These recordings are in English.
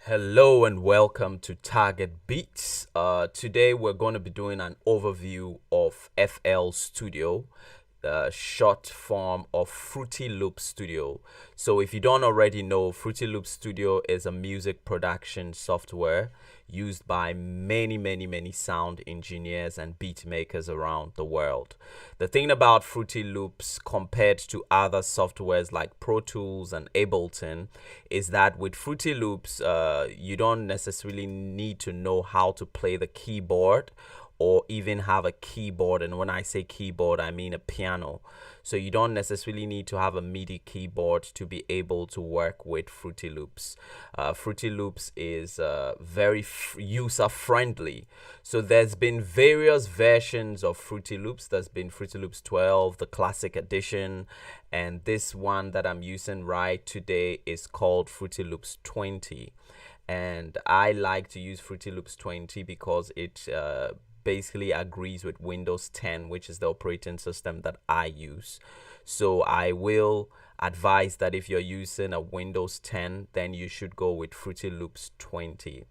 Hello and welcome to Target Beats. Today we're going to be doing an overview of FL Studio, the short form of Fruity Loop Studio. So if you don't already know, Fruity Loop Studio is a music production software used by many sound engineers and beat makers around the world. The thing about Fruity Loops compared to other softwares like Pro Tools and Ableton is that with Fruity Loops, you don't necessarily need to know how to play the keyboard or even have a keyboard. And when I say keyboard, I mean a piano. So you don't necessarily need to have a MIDI keyboard to be able to work with Fruity Loops. Fruity Loops is very user friendly. So there's been various versions of Fruity Loops. There's been Fruity Loops 12, the classic edition, and this one that I'm using right today is called Fruity Loops 20. And I like to use Fruity Loops 20 because it basically agrees with Windows 10, which is the operating system that I use. So I will advise that if you're using a Windows 10, then you should go with Fruity Loops 20.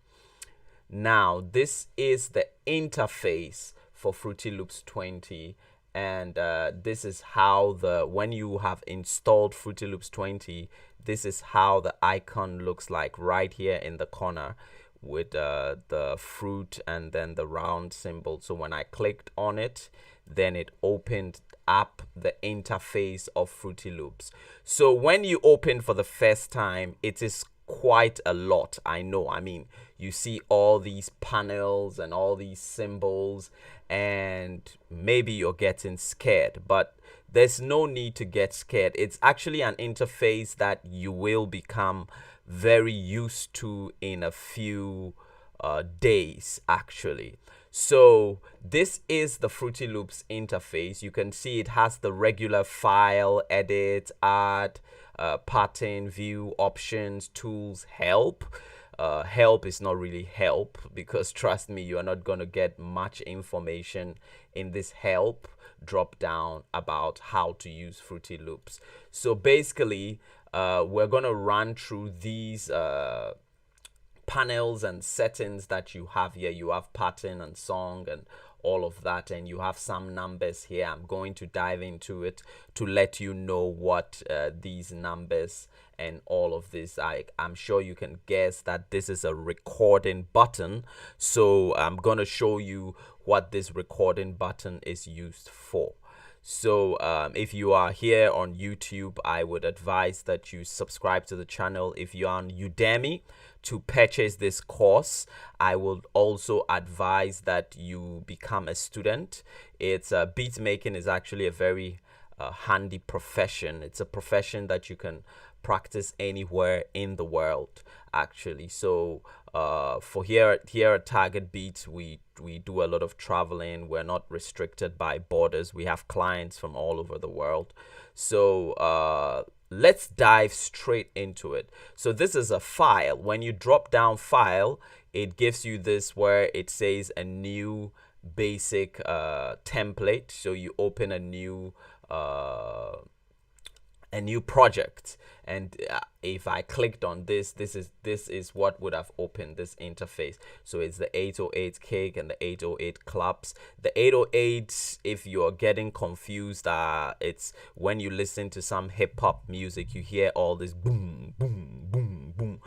Now, this is the interface for Fruity Loops 20, and this is how when you have installed Fruity Loops 20, this is how the icon looks like right here in the corner with the fruit and then the round symbol. So when I clicked on it, then it opened up the interface of Fruity Loops. So when you open for the first time, it is quite a lot. I know. I mean, you see all these panels and all these symbols, and maybe you're getting scared, but there's no need to get scared. It's actually an interface that you will become very used to in a few days, actually. So this is the Fruity Loops interface. You can see it has the regular file, edit, add, pattern, view, options, tools, help. Help is not really help because trust me, you are not going to get much information in this help drop down about how to use Fruity Loops. So basically, we're going to run through these panels and settings that you have here. You have pattern and song and all of that, and you have some numbers here. I'm going to dive into it to let you know what these numbers and all of this. I'm sure you can guess that this is a recording button, so I'm going to show you what this recording button is used for. So if you are here on YouTube, I would advise that you subscribe to the channel. If you're on Udemy to purchase this course, I would also advise that you become a student. It's beat making is actually a very handy profession. It's a profession that you can practice anywhere in the world, actually. So for here at Target Beats, we do a lot of traveling. We're not restricted by borders. We have clients from all over the world. So let's dive straight into it. So this is a file. When you drop down file, it gives you this where it says a new basic template. So you open a new project, and if I clicked on this is what would have opened this interface. So it's the 808 Kick and the 808 claps. The 808, if you're getting confused, it's when you listen to some hip-hop music, you hear all this boom boom boom boom,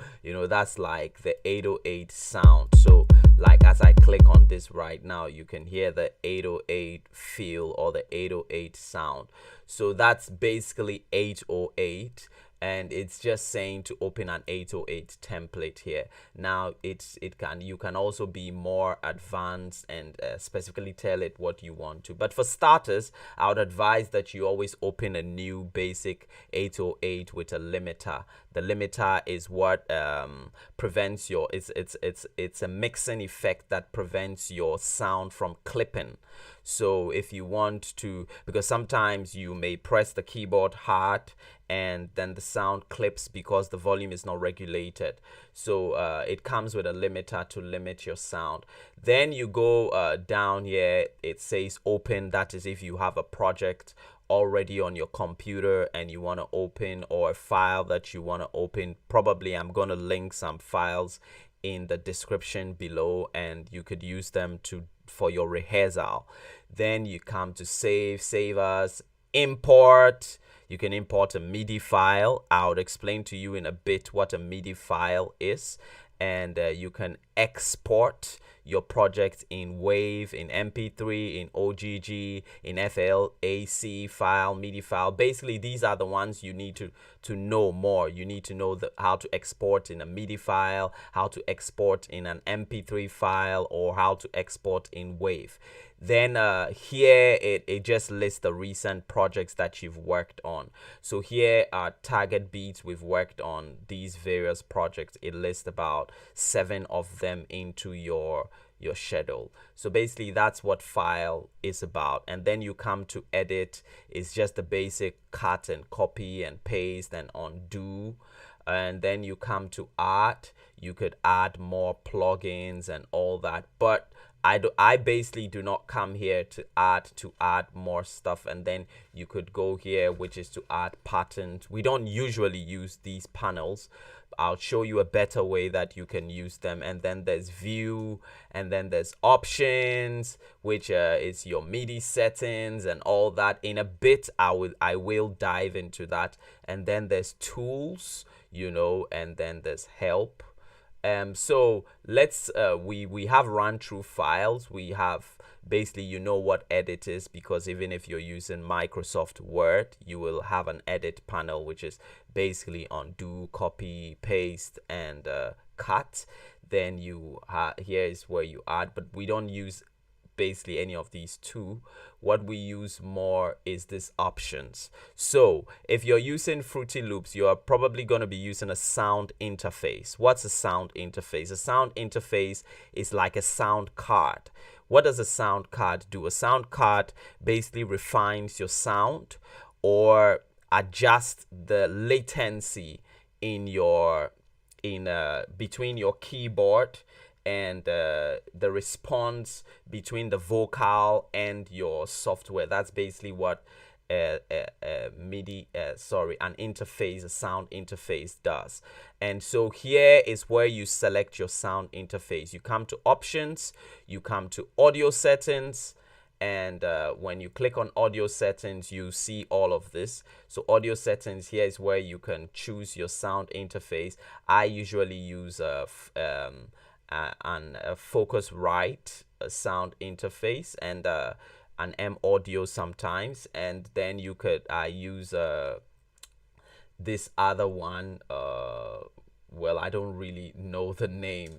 that's like the 808 sound. So like as I click on this right now, you can hear the 808 feel or the 808 sound. So that's basically 808, and it's just saying to open an 808 template here. Now you can also be more advanced and specifically tell it what you want to. But for starters, I would advise that you always open a new basic 808 with a limiter. The limiter is what prevents your it's a mixing effect that prevents your sound from clipping. So if you want to, because sometimes you may press the keyboard hard and then the sound clips because the volume is not regulated. So it comes with a limiter to limit your sound. Then you go down here, it says open. That is if you have a project already on your computer and you want to open, or a file that you want to open. Probably I'm going to link some files in the description below, and you could use them for your rehearsal. Then you come to save as, import. You can import a MIDI file. I'll explain to you in a bit what a MIDI file is. And you can export your project in WAV, in MP3, in OGG, in FLAC file, MIDI file. Basically, these are the ones you need to know more. You need to know how to export in a MIDI file, how to export in an MP3 file, or how to export in WAV. Then here it just lists the recent projects that you've worked on. So here are Target Beats. We've worked on these various projects. It lists about 7 of them into your schedule. So basically that's what file is about. And then you come to edit. It's just the basic cut and copy and paste and undo. And then you come to add. You could add more plugins and all that, but I basically do not come here to add more stuff. And then you could go here, which is to add patterns. We don't usually use these panels. I'll show you a better way that you can use them. And then there's view, and then there's options, which is your MIDI settings and all that. In a bit I will dive into that. And then there's tools, and then there's help. So let's we have run through files. We have basically, what edit is, because even if you're using Microsoft Word, you will have an edit panel, which is basically undo, copy, paste, and cut. Then here is where you add, but we don't use basically any of these two. What we use more is this options. So if you're using Fruity Loops, you are probably going to be using a sound interface. What's a sound interface? A sound interface is like a sound card. What does a sound card do? A sound card basically refines your sound or adjusts the latency in between your keyboard and the response between the vocal and your software. That's basically what an interface, a sound interface does. And so here is where you select your sound interface. You come to options, you come to audio settings, and when you click on audio settings, you see all of this. So audio settings, here is where you can choose your sound interface. I usually use a Focusrite sound interface and an M Audio sometimes. And then you could use this other one. Well, I don't really know the name,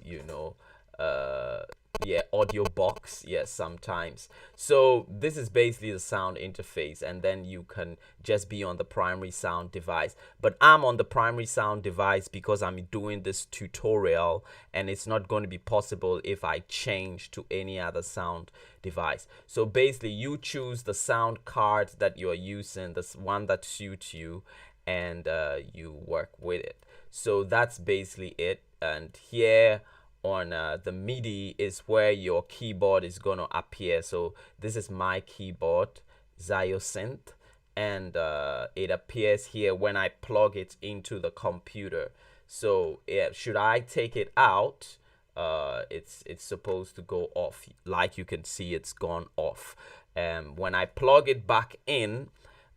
Audio Box, yes, sometimes. So this is basically the sound interface, and then you can just be on the primary sound device. But I'm on the primary sound device because I'm doing this tutorial, and it's not going to be possible if I change to any other sound device. So basically you choose the sound card that you're using, the one that suits you, and you work with it. So that's basically it. And here on the MIDI is where your keyboard is going to appear. So this is my keyboard, Zyosynth, and it appears here when I plug it into the computer. So yeah, should I take it out, it's supposed to go off. Like you can see, it's gone off. When I plug it back in,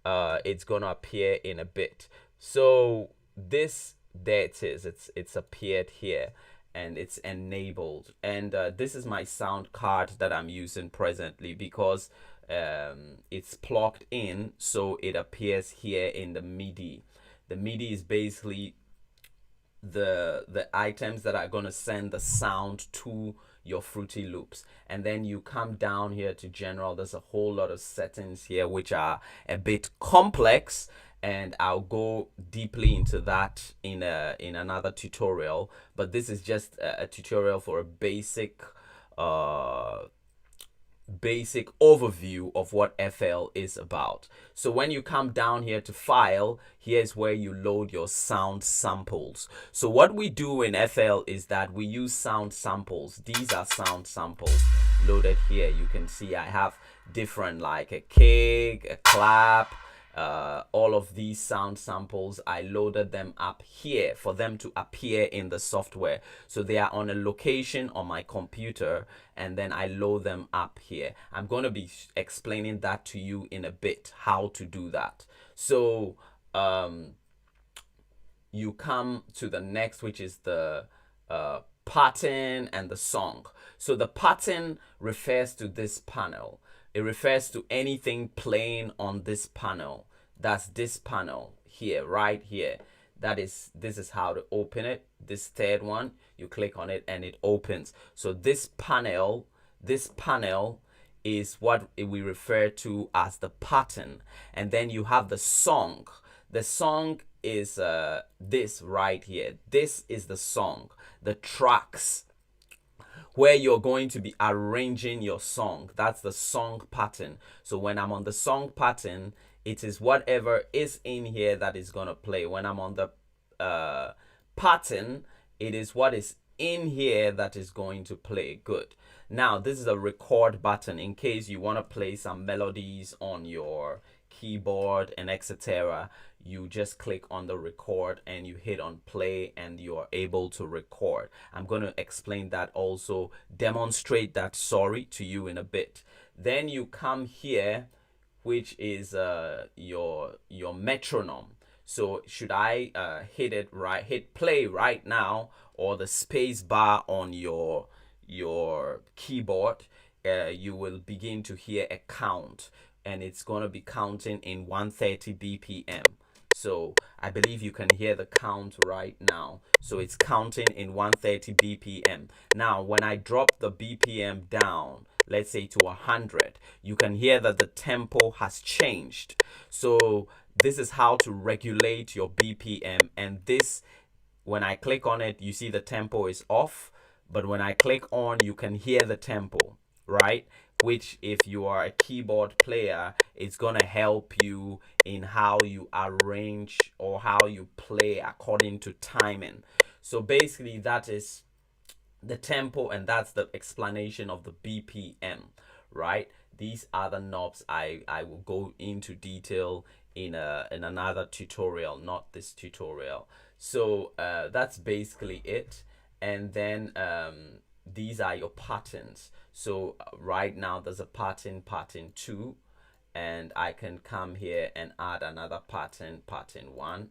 it's going to appear in a bit. So there it is. It's appeared here, and it's enabled. And this is my sound card that I'm using presently because it's plugged in, so it appears here in the MIDI. The MIDI is basically the items that are going to send the sound to your Fruity Loops. And then you come down here to general. There's a whole lot of settings here which are a bit complex, and I'll go deeply into that in another tutorial. But this is just a tutorial for a basic basic overview of what FL is about. So when you come down here to file, here's where you load your sound samples. So what we do in FL is that we use sound samples. These are sound samples loaded here. You can see I have different, like a kick, a clap, all of these sound samples. I loaded them up here for them to appear in the software. So they are on a location on my computer, and then I load them up here. I'm going to be explaining that to you in a bit, how to do that. So you come to the next, which is the pattern and the song. So the pattern refers to this panel. It refers to anything playing on this panel. That's this panel here, right here. This is how to open it. This third one, you click on it and it opens. So this panel is what we refer to as the pattern. And then you have the song. The song is this right here. This is the song, the tracks, where you're going to be arranging your song. That's the song pattern. So when I'm on the song pattern, it is whatever is in here that is going to play. When I'm on the pattern, it is what is in here that is going to play. Good. Now, this is a record button in case you want to play some melodies on your keyboard and etc. You just click on the record and you hit on play and you are able to record. I'm going to explain that, also demonstrate that, to you in a bit. Then you come here, which is your metronome. So should I hit play right now, or the space bar on your keyboard, you will begin to hear a count, and it's going to be counting in 130 BPM. So I believe you can hear the count right now. So it's counting in 130 BPM. Now, when I drop the BPM down, let's say to 100, you can hear that the tempo has changed. So this is how to regulate your BPM. And this, when I click on it, you see the tempo is off. But when I click on, you can hear the tempo, right? Which, if you are a keyboard player, it's going to help you in how you arrange or how you play according to timing. So basically, that is the tempo, and that's the explanation of the BPM, right? These are the knobs. I will go into detail in another tutorial, not this tutorial. So that's basically it. And then these are your patterns. So right now there's a pattern 2, and I can come here and add another pattern 1,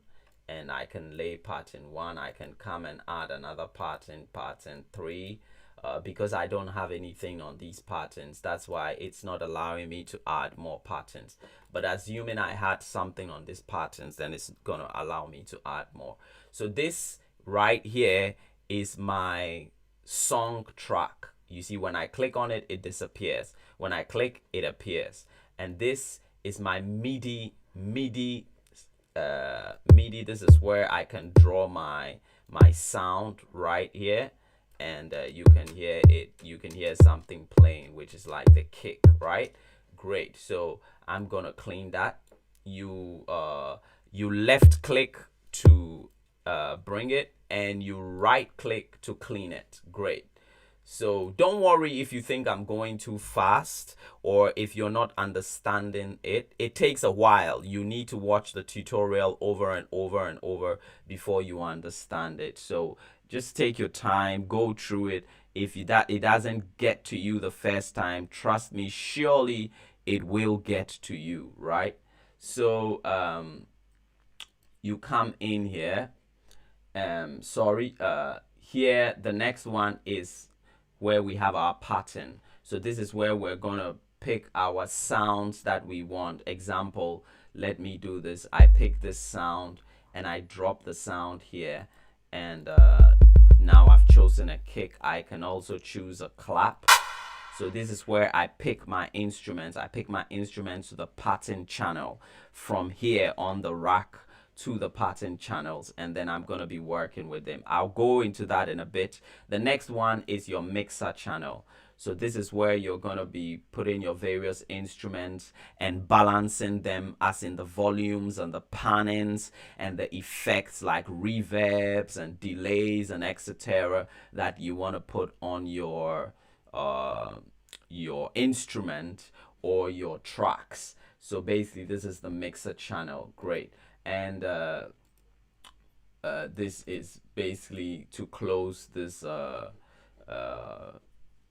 and I can lay pattern 1. I can come and add another pattern 3, because I don't have anything on these patterns. That's why it's not allowing me to add more patterns. But assuming I had something on these patterns, then it's gonna allow me to add more. So this right here is my song track. You see, when I click on it, it disappears. When I click, it appears. And this is my MIDI. This is where I can draw my sound right here, and you can hear it. You can hear something playing, which is like the kick, right? Great. So I'm gonna clean that. You left click to bring it, and you right click to clean it. Great. So don't worry if you think I'm going too fast, or if you're not understanding it. It takes a while. You need to watch the tutorial over and over and over before you understand it. So just take your time, go through it. If it doesn't get to you the first time, trust me, surely it will get to you, right? So you come in here. Here the next one is where we have our pattern. So this is where we're gonna pick our sounds that we want. Example, let me do this. I pick this sound and I drop the sound here, and now I've chosen a kick. I can also choose a clap. So this is where I pick my instruments. I pick my instruments to the pattern channel. From here on the rack to the pattern channels, and then I'm going to be working with them. I'll go into that in a bit. The next one is your mixer channel. So this is where you're going to be putting your various instruments and balancing them, as in the volumes and the pannings and the effects like reverbs and delays and etc. that you want to put on your instrument or your tracks. So basically this is the mixer channel. Great. And this is basically to close this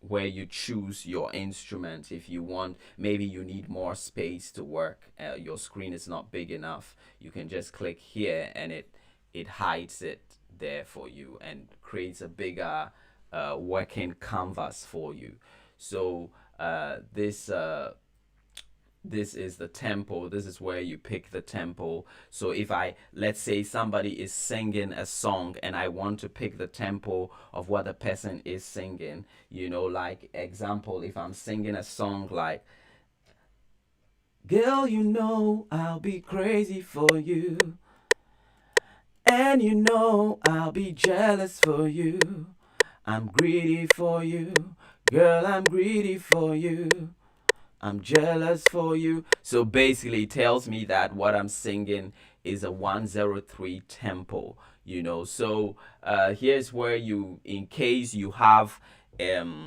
where you choose your instrument. If you want, maybe you need more space to work, your screen is not big enough, you can just click here and it hides it there for you and creates a bigger working canvas for you. So this is the tempo. This is where you pick the tempo. So if let's say somebody is singing a song and I want to pick the tempo of what the person is singing, like example, if I'm singing a song like, girl, I'll be crazy for you, and I'll be jealous for you, I'm greedy for you, girl, I'm greedy for you, I'm jealous for you. So basically it tells me that what I'm singing is a 103 tempo, So here's where in case you have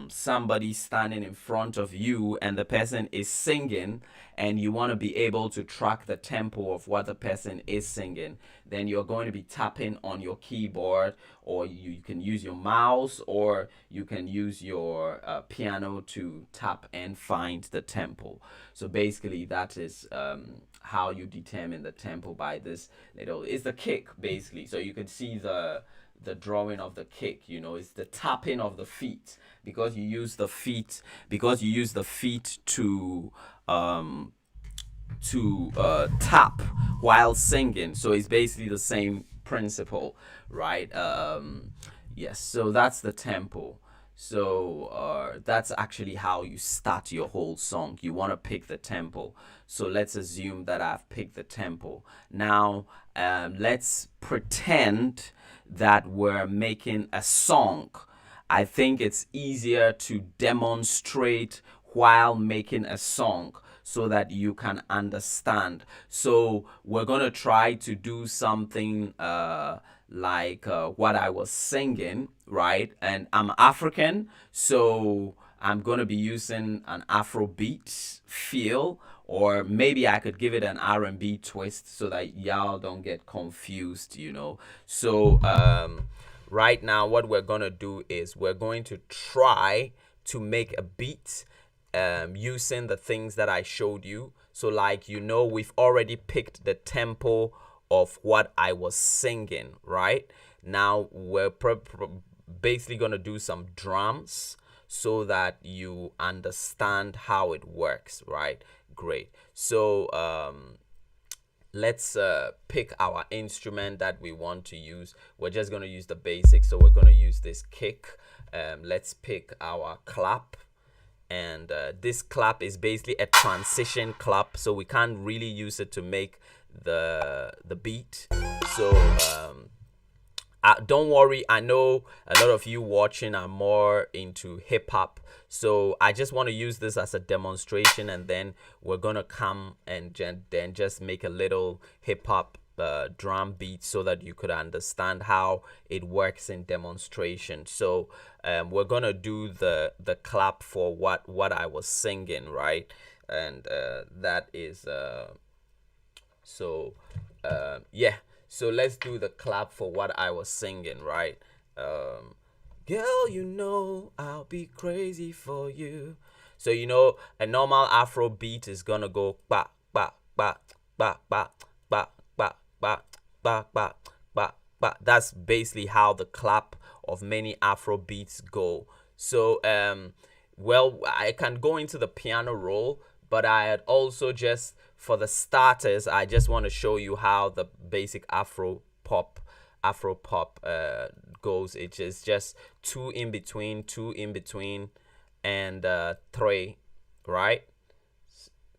somebody standing in front of you and the person is singing and you want to be able to track the tempo of what the person is singing, then you're going to be tapping on your keyboard, or you can use your mouse, or you can use your piano to tap and find the tempo. So basically that is how you determine the tempo by this it's the kick basically. So you can see the drawing of the kick, it's the tapping of the feet, because you use the feet to tap while singing. So it's basically the same principle, right? Yes, so that's the tempo. So that's actually how you start your whole song. You want to pick the tempo. So let's assume that I've picked the tempo. Now let's pretend that we're making a song. I think it's easier to demonstrate while making a song so that you can understand. So we're going to try to do something like what I was singing, right? And I'm African, so I'm going to be using an Afrobeat feel, or maybe I could give it an R&B twist so that y'all don't get confused, So right now what we're going to do is we're going to try to make a beat using the things that I showed you. So like, we've already picked the tempo of what I was singing, right? Now we're basically going to do some drums so that you understand how it works, right? Great. So let's pick our instrument that we want to use. We're just going to use the basics, so we're going to use this kick. Let's pick our clap, and this clap is basically a transition clap, so we can't really use it to make the beat. So don't worry, I know a lot of you watching are more into hip-hop, so I just want to use this as a demonstration, and then we're gonna come and then just make a little hip-hop drum beat so that you could understand how it works in demonstration. So we're gonna do the clap for what I was singing, right? And that is yeah. So let's do the clap for what I was singing, right? Girl, I'll be crazy for you. So a normal Afro beat is gonna go ba ba ba ba ba ba ba ba ba ba ba ba. That's basically how the clap of many Afro beats go. So well, I can go into the piano roll, but I had also just, for the starters, I just want to show you how the basic Afro pop goes. It is just two in between, and three, right?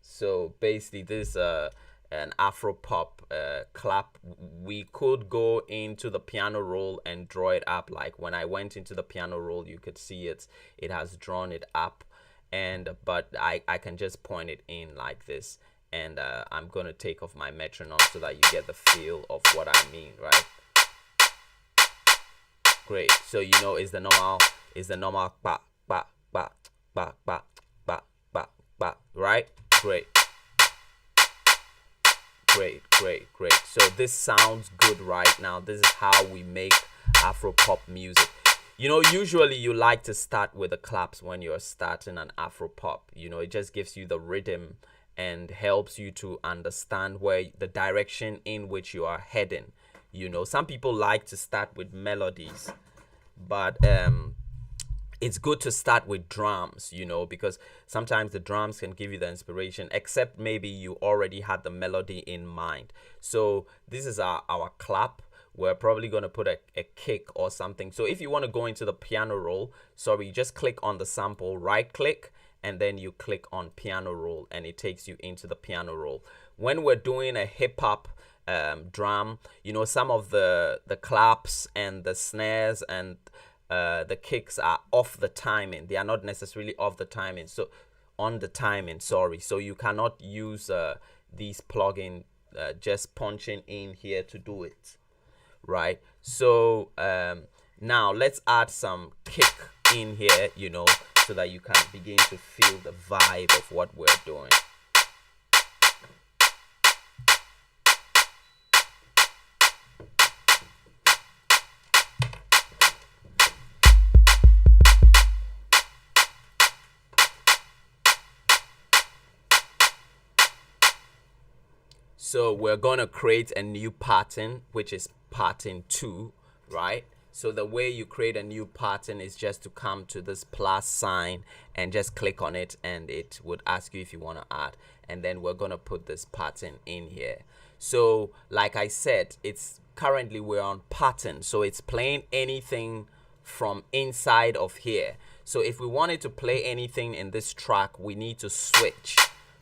So basically this an Afro pop clap, we could go into the piano roll and draw it up. Like when I went into the piano roll, you could see it has drawn it up, and but I can just point it in like this, and I'm gonna take off my metronome so that you get the feel of what I mean, right? Great. So you know is the normal ba ba ba ba ba ba ba ba, right? Great. Great. So this sounds good right now. This is how we make Afro pop music. You know, usually you like to start with the claps when you're starting an Afro pop. You know, it just gives you the rhythm and helps you to understand where the direction in which you are heading. You know, some people like to start with melodies, but it's good to start with drums, you know, because sometimes the drums can give you the inspiration, except maybe you already had the melody in mind. So this is our clap. We're probably going to put a kick or something. So if you want to go into the piano roll, sorry, just click on the sample, right click, and then you click on piano roll, and it takes you into the piano roll. When we're doing a hip hop drum, you know, some of the claps and the snares and the kicks are off the timing. They are not necessarily off the timing. So on the timing, sorry. So you cannot use these plugin just punching in here to do it, right? So now let's add some kick in here, you know, so that you can begin to feel the vibe of what we're doing. So we're gonna create a new pattern, which is pattern 2, right? So the way you create a new pattern is just to come to this plus sign and just click on it, and it would ask you if you want to add, and then we're gonna put this pattern in here. So like I said, it's currently we're on pattern, so it's playing anything from inside of here. So if we wanted to play anything in this track, we need to switch,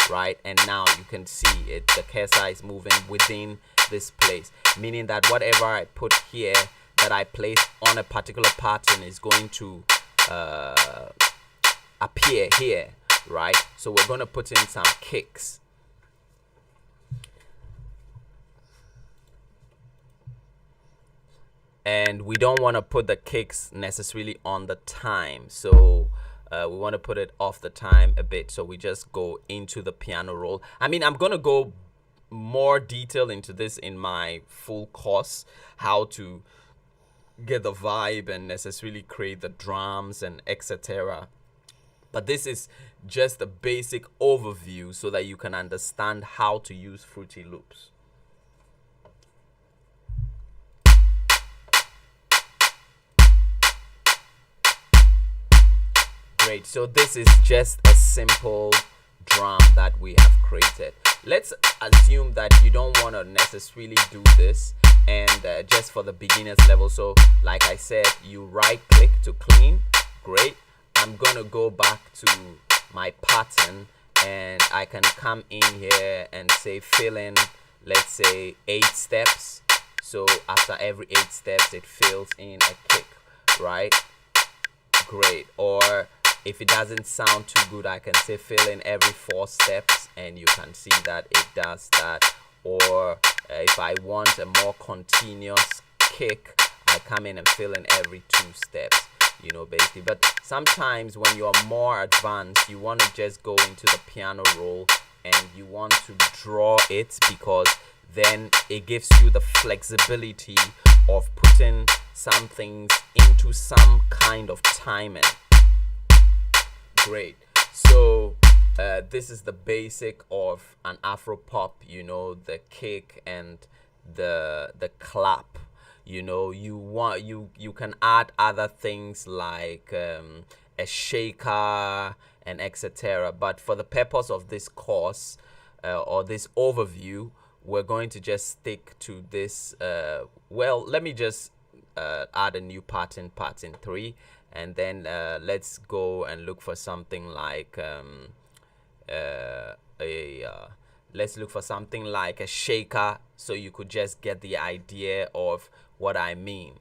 right? And now you can see it, the cursor is moving within this place, meaning that whatever I put here that I place on a particular pattern is going to appear here, right? So we're going to put in some kicks. And we don't want to put the kicks necessarily on the time, so we want to put it off the time a bit. So we just go into the piano roll. I mean, I'm gonna go more detail into this in my full course, how to get the vibe and necessarily create the drums and etc. But this is just a basic overview so that you can understand how to use Fruity Loops. Great. So this is just a simple drum that we have created. Let's assume that you don't want to necessarily do this, and just for the beginners level. So like I said, you right click to clean. Great. I'm gonna go back to my pattern, and I can come in here and say fill in, let's say 8 steps. So after every 8 steps it fills in a kick, right? Great. Or if it doesn't sound too good, I can say fill in every 4 steps, and you can see that it does that. Or if I want a more continuous kick, I come in and fill in every 2 steps, you know, basically. But sometimes when you're more advanced, you want to just go into the piano roll and you want to draw it, because then it gives you the flexibility of putting some things into some kind of timing. Great. So this is the basic of an Afro pop, you know, the kick and the clap. You know, you can add other things like a shaker and etc. But for the purpose of this course or this overview, we're going to just stick to this. Well, let me just add a new pattern 3, and then let's go and look for something like let's look for something like a shaker so you could just get the idea of what I mean.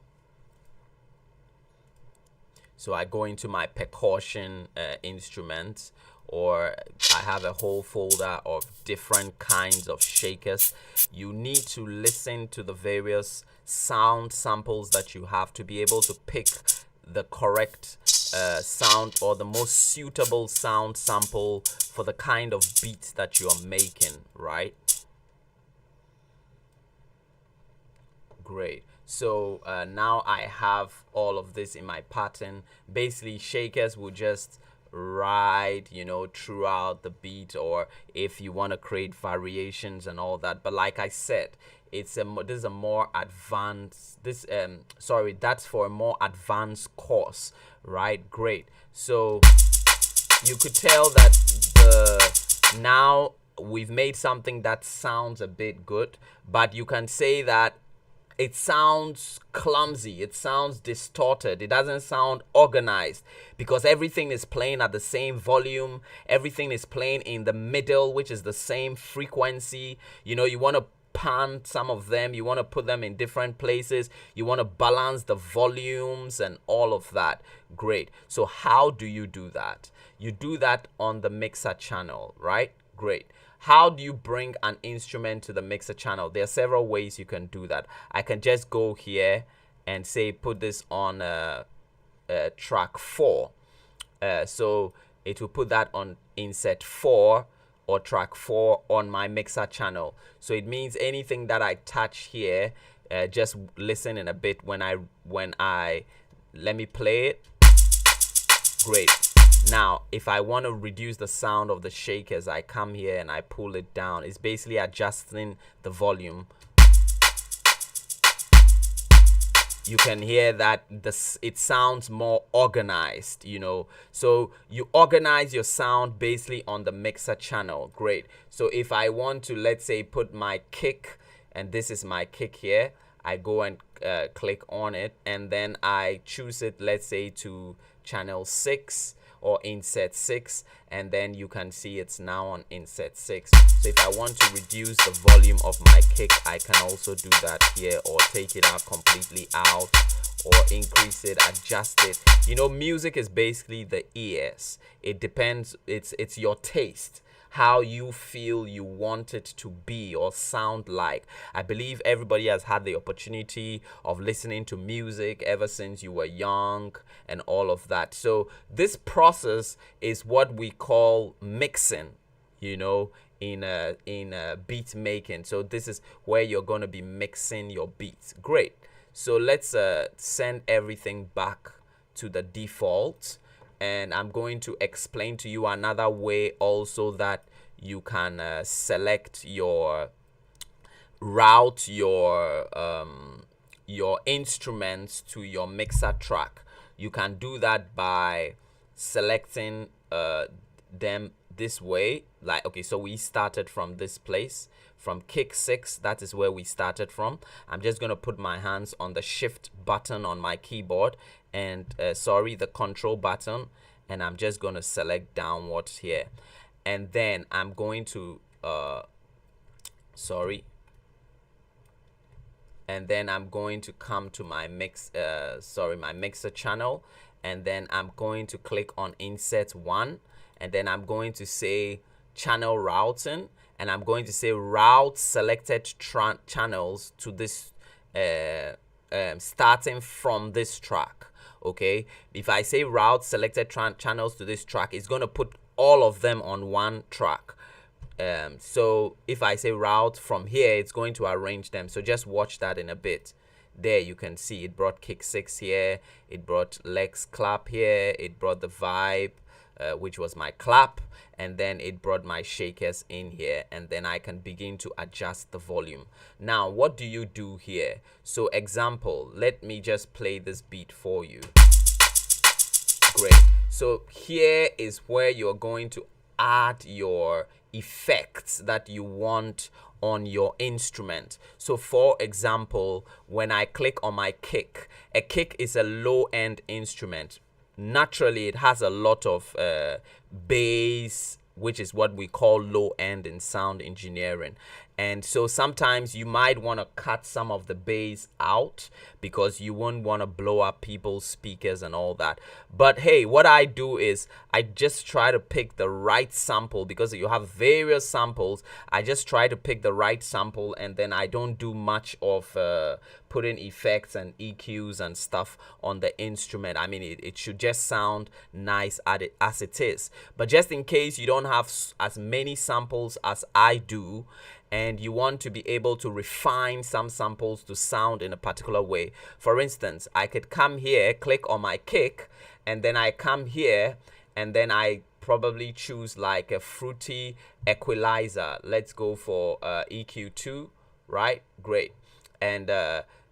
So I go into my percussion instruments, or I have a whole folder of different kinds of shakers. You need to listen to the various sound samples that you have to be able to pick the correct sound, or the most suitable sound sample for the kind of beats that you are making, right? Great. So now I have all of this in my pattern. Basically, shakers will just ride, throughout the beat, or if you want to create variations and all that. But like I said, this is a more advanced, that's for a more advanced course, right? Great. So you could tell that now we've made something that sounds a bit good, but you can say that it sounds clumsy, it sounds distorted, it doesn't sound organized, because everything is playing at the same volume, everything is playing in the middle, which is the same frequency. You want to pan some of them, you want to put them in different places, you want to balance the volumes and all of that. Great. So how do you do that? You do that on the mixer channel, right? Great. How do you bring an instrument to the mixer channel? There are several ways you can do that. I can just go here and say put this on track 4. So it will put that on inset 4 or track 4 on my mixer channel. So it means anything that I touch here, just listen in a bit when I let me play it. Great. Now, if I want to reduce the sound of the shakers, I come here and I pull it down. It's basically adjusting the volume. You can hear that it sounds more organized, So you organize your sound basically on the mixer channel. Great. So if I want to, let's say, put my kick, and this is my kick here, I go and click on it, and then I choose it, let's say, to channel 6 or inset 6, and then you can see it's now on inset 6. So if I want to reduce the volume of my kick, I can also do that here, or take it out completely out, or increase it, adjust it. Music is basically the ears. It depends, it's your taste, how you feel you want it to be or sound like. I believe everybody has had the opportunity of listening to music ever since you were young and all of that. So this process is what we call mixing, in beat making. So this is where you're going to be mixing your beats. Great. So let's send everything back to the default. And I'm going to explain to you another way also that you can select route your instruments to your mixer track. You can do that by selecting them this way. Like, okay, so we started from this place, from kick 6. That is where we started from. I'm just going to put my hands on the shift button on my keyboard, and the control button, and I'm just going to select downwards here, and then I'm going to and then I'm going to come to my my mixer channel, and then I'm going to click on inset 1, and then I'm going to say channel routing, and I'm going to say route selected channels to this starting from this track. Okay, if I say route selected channels to this track, it's going to put all of them on one track. So if I say route from here, it's going to arrange them. So just watch that in a bit. There you can see it brought kick 6 here, it brought Lex clap here, it brought the vibe, which was my clap, and then it brought my shakers in here, and then I can begin to adjust the volume. Now what do you do here? So example, let me just play this beat for you. Great. So here is where you're going to add your effects that you want on your instrument. So for example, when I click on my kick, a kick is a low-end instrument. Naturally, it has a lot of bass which is what we call low end in sound engineering. And so sometimes you might want to cut some of the bass out because you won't want to blow up people's speakers and all that. But hey, what I do is I just try to pick the right sample, because you have various samples. I just try to pick the right sample, and then I don't do much of putting effects and EQs and stuff on the instrument. I mean, it should just sound nice as it is. But just in case you don't have as many samples as I do, and you want to be able to refine some samples to sound in a particular way. For instance, I could come here, click on my kick, and then I come here, and then I probably choose like a fruity equalizer. Let's go for EQ2, right? Great. And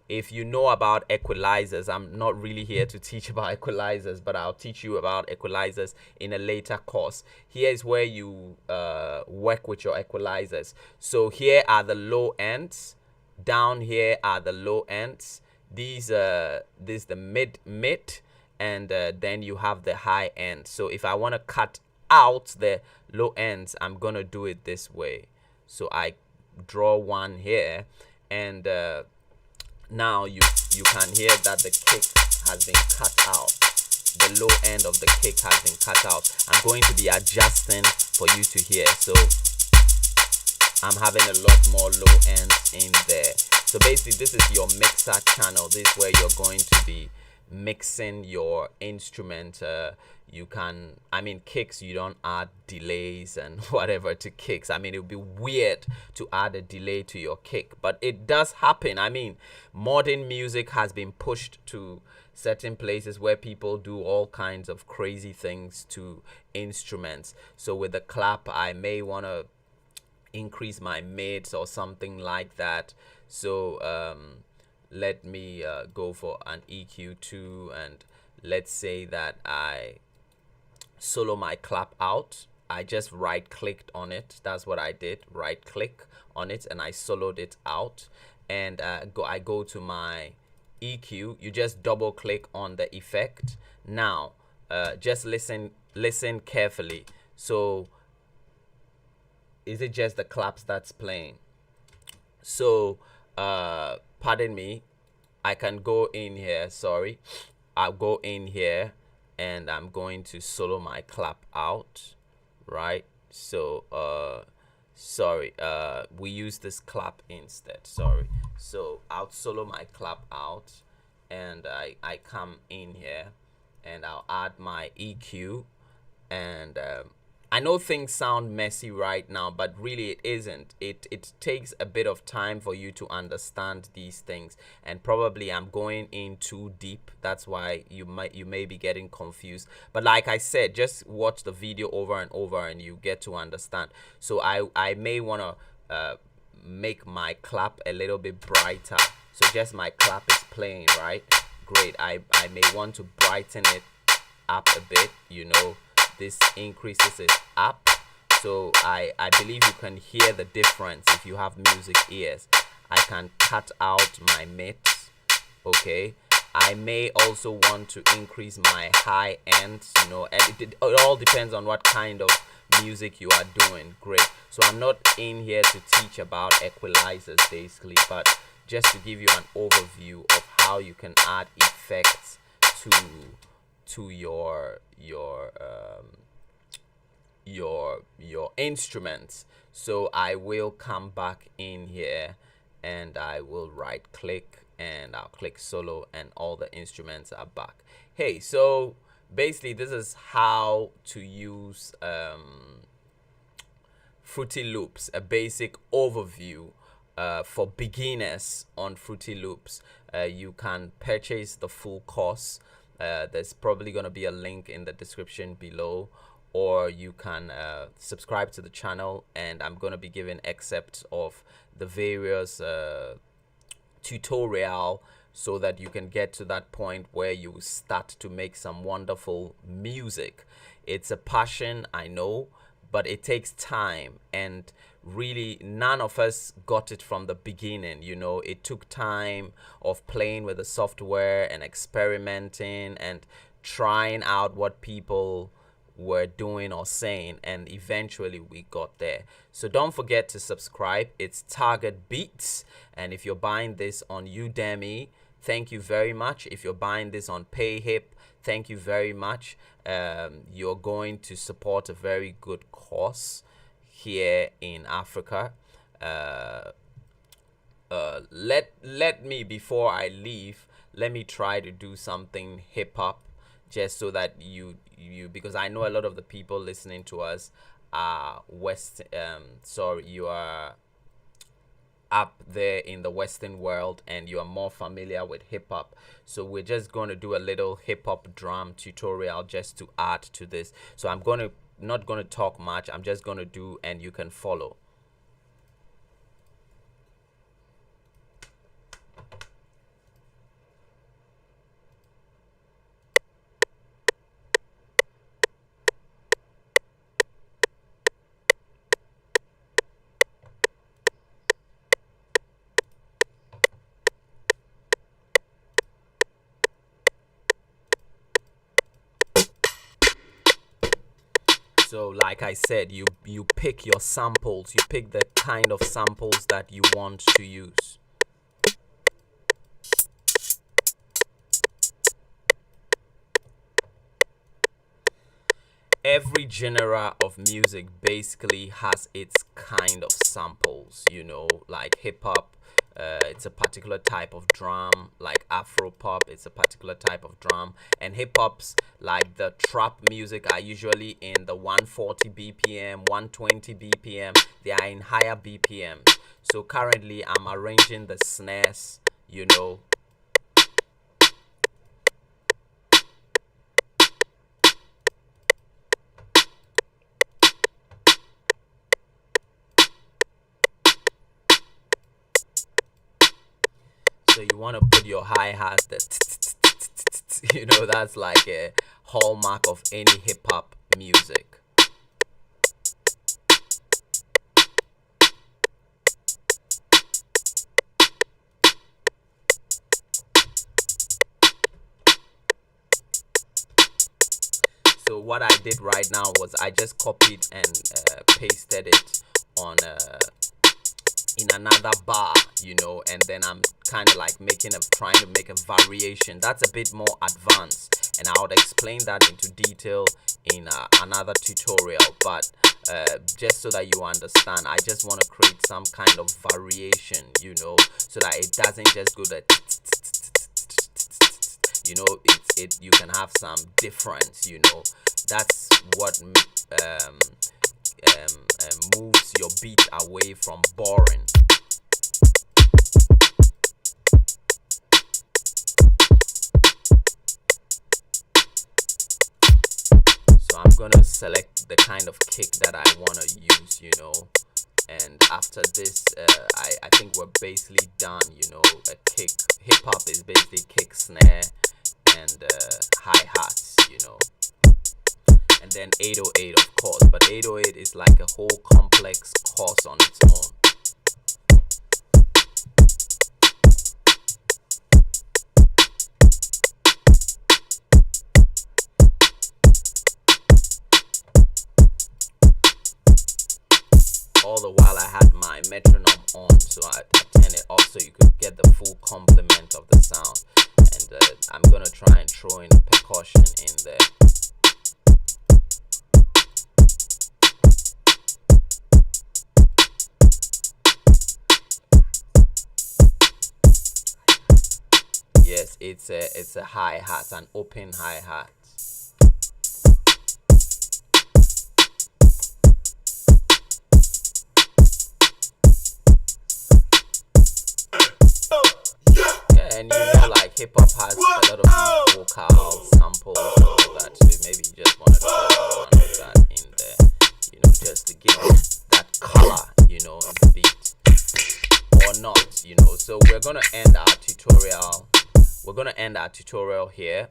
if you know about equalizers, I'm not really here to teach about equalizers, but I'll teach you about equalizers in a later course. Here is where you work with your equalizers. So here are the low ends. Down here are the low ends. This the mid, and then you have the high end. So if I want to cut out the low ends, I'm gonna do it this way. So I draw one here, and now you can hear that the kick has been cut out. The low end of the kick has been cut out. I'm going to be adjusting for you to hear. So I'm having a lot more low ends in there. So basically this is your mixer channel. This is where you're going to be mixing your instrument. You can, I mean, kicks, you don't add delays and whatever to kicks. I mean, it would be weird to add a delay to your kick, but it does happen. I mean, modern music has been pushed to certain places where people do all kinds of crazy things to instruments. So with the clap, I may want to increase my mids or something like that. So let me go for an EQ2, and let's say that I solo my clap out. I just right clicked on it. That's what I did, right click on it, and I soloed it out. And I go to my EQ. You just double click on the effect. Now just listen carefully. So is it just the claps that's playing? So pardon me, I can go in here. Sorry, I'll go in here, and I'm going to solo my clap out, right? So sorry, we use this clap instead. Sorry. So I'll solo my clap out, and I come in here, and I'll add my EQ. And I know things sound messy right now, but really it isn't. It takes a bit of time for you to understand these things, and probably I'm going in too deep. That's why you may be getting confused. But like I said, just watch the video over and over, and you get to understand. So I may want to make my clap a little bit brighter. So just my clap is playing, right? Great. I may want to brighten it up a bit, you know. This increases it up. So I believe you can hear the difference if you have music ears. I can cut out my mids. Okay, I may also want to increase my high ends, you know, and it all depends on what kind of music you are doing. Great. So I'm not in here to teach about equalizers basically, but just to give you an overview of how you can add effects to your instruments. So I will come back in here, and I will right click, and I'll click solo, and all the instruments are back. Hey, so basically this is how to use Fruity Loops, a basic overview for beginners on Fruity Loops. You can purchase the full course. There's probably going to be a link in the description below, or you can subscribe to the channel, and I'm going to be giving excerpts of the various tutorial, so that you can get to that point where you start to make some wonderful music. It's a passion, I know, but it takes time, and really none of us got it from the beginning. You know, it took time of playing with the software and experimenting and trying out what people were doing or saying, and eventually we got there. So don't forget to subscribe. It's Target Beats, and if you're buying this on Udemy, thank you very much. If you're buying this on PayHip, thank you very much. You're going to support a very good cause here in Africa. Let me, before I leave, let me try to do something hip hop, just so that you because I know a lot of the people listening to us are you are up there in the Western world and you are more familiar with hip hop. So we're just going to do a little hip hop drum tutorial just to add to this. So I'm not going to talk much. I'm just going to do, and you can follow. So like I said, you pick your samples, you pick the kind of samples that you want to use. Every genre of music basically has its kind of samples, like hip hop. It's a particular type of drum. Like Afro pop, it's a particular type of drum. And hip hops, like the trap music, are usually in the 140 BPM, 120 BPM. They are in higher BPM. So currently, I'm arranging the snares, So you want to put your hi-hats, that's like a hallmark of any hip-hop music. So what I did right now was I just copied and pasted it on in another bar, and then I'm kind of like trying to make a variation that's a bit more advanced, and I would explain that into detail in another tutorial. But just so that you understand, I just want to create some kind of variation, so that it doesn't just go that, you can have some difference, that's what moves your beat away from boring. So I'm gonna select the kind of kick that I want to use, and after this I think we're basically done. A kick, hip hop is basically kick, snare, and hi-hats, and then 808, of course, but 808 is like a whole complex course on its own. All the while I had my metronome on, so I turned it off so you could get the full complement of the sound. And I'm gonna try and throw in percussion in there. Yes, it's a hi-hat, an open hi-hat. Yeah, and like hip hop has a lot of these vocal samples and all that, so maybe you just want to throw one of that in there, just to give it that color, in the beat, or not, So we're gonna end our tutorial. We're gonna end our tutorial here.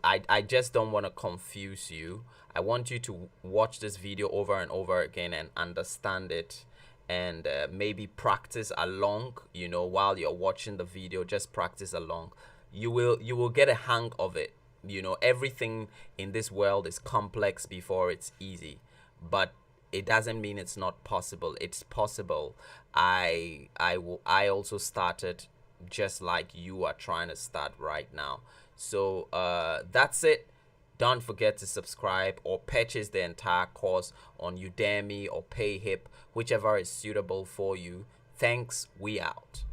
I just don't want to confuse you. I want you to watch this video over and over again and understand it, and maybe practice along, while you're watching the video. Just practice along. You will get a hang of it. everything in this world is complex before it's easy, but it doesn't mean it's not possible. It's possible. I also started just like you are trying to start right now. So that's it. Don't forget to subscribe or purchase the entire course on Udemy or PayHip, whichever is suitable for you. Thanks. We out.